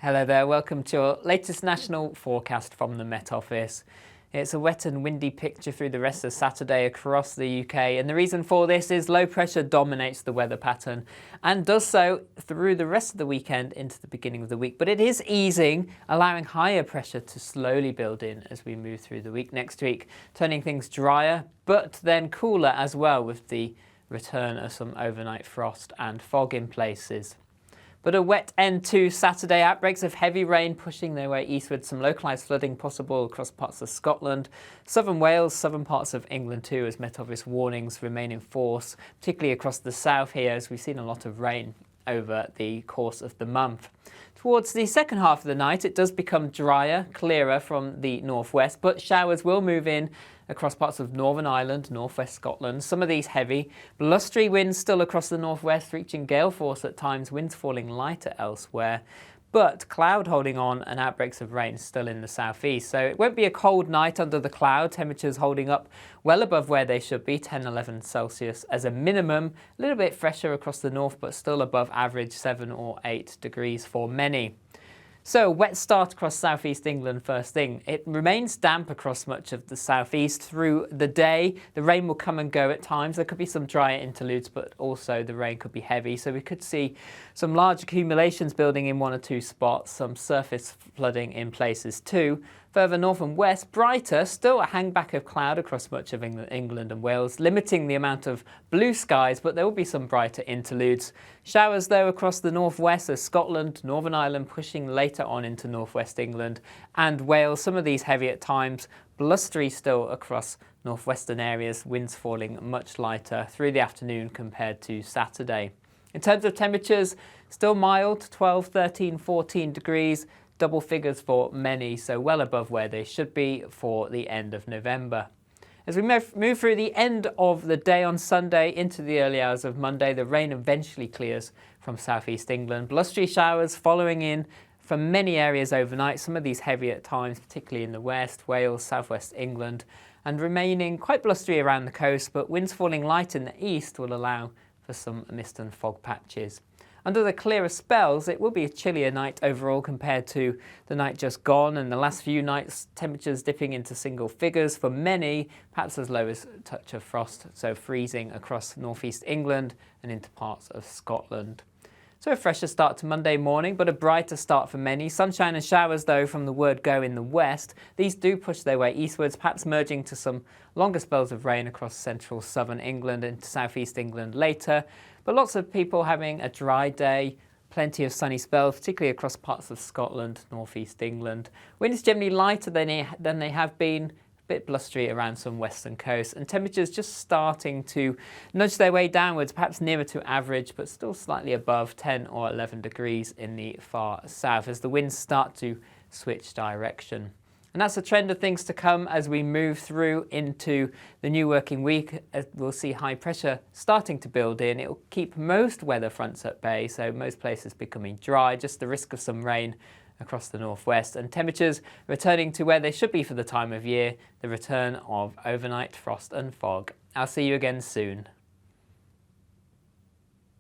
Hello there, welcome to your latest national forecast from the Met Office. It's a wet and windy picture through the rest of Saturday across the UK, and the reason for this is low pressure dominates the weather pattern and does so through the rest of the weekend into the beginning of the week. But it is easing, allowing higher pressure to slowly build in as we move through the week next week, turning things drier but then cooler as well with the return of some overnight frost and fog in places. But a wet end to Saturday, outbreaks of heavy rain pushing their way eastward, some localised flooding possible across parts of Scotland, southern Wales, southern parts of England too, as Met Office warnings remain in force, particularly across the south here as we've seen a lot of rain over the course of the month. Towards the second half of the night it does become drier, clearer from the northwest, but showers will move in across parts of Northern Ireland, northwest Scotland. Some of these heavy, blustery winds still across the northwest, reaching gale force at times, winds falling lighter elsewhere. But cloud holding on and outbreaks of rain still in the southeast. So it won't be a cold night under the cloud, temperatures holding up well above where they should be, 10-11 Celsius as a minimum. A little bit fresher across the north, but still above average 7 or 8 degrees for many. So, wet start across southeast England first thing. It remains damp across much of the southeast through the day. The rain will come and go at times. There could be some drier interludes, but also the rain could be heavy. So we could see some large accumulations building in one or two spots, some surface flooding in places too. Further north and west, brighter, still a hangback of cloud across much of England and Wales, limiting the amount of blue skies, but there will be some brighter interludes. Showers though across the northwest of Scotland, Northern Ireland pushing later on into northwest England and Wales, some of these heavy at times, blustery still across northwestern areas, winds falling much lighter through the afternoon compared to Saturday. In terms of temperatures, still mild, 12, 13, 14 degrees, double figures for many, so well above where they should be for the end of November. As we move through the end of the day on Sunday into the early hours of Monday, the rain eventually clears from southeast England. Blustery showers following in from many areas overnight, some of these heavy at times, particularly in the west, Wales, southwest England, and remaining quite blustery around the coast, but winds falling light in the east will allow for some mist and fog patches. Under the clearer spells, it will be a chillier night overall compared to the night just gone, and the last few nights temperatures dipping into single figures for many, perhaps as low as a touch of frost, so freezing across northeast England and into parts of Scotland. So a fresher start to Monday morning, but a brighter start for many. Sunshine and showers though from the word go in the west. These do push their way eastwards, perhaps merging to some longer spells of rain across central southern England into southeast England later. But lots of people having a dry day, plenty of sunny spells, particularly across parts of Scotland, northeast England. Winds generally lighter than they have been, a bit blustery around some western coasts, and temperatures just starting to nudge their way downwards, perhaps nearer to average, but still slightly above 10 or 11 degrees in the far south as the winds start to switch direction. And that's a trend of things to come as we move through into the new working week. We'll see high pressure starting to build in. It will keep most weather fronts at bay, so most places becoming dry, just the risk of some rain across the northwest, and temperatures returning to where they should be for the time of year, the return of overnight frost and fog. I'll see you again soon.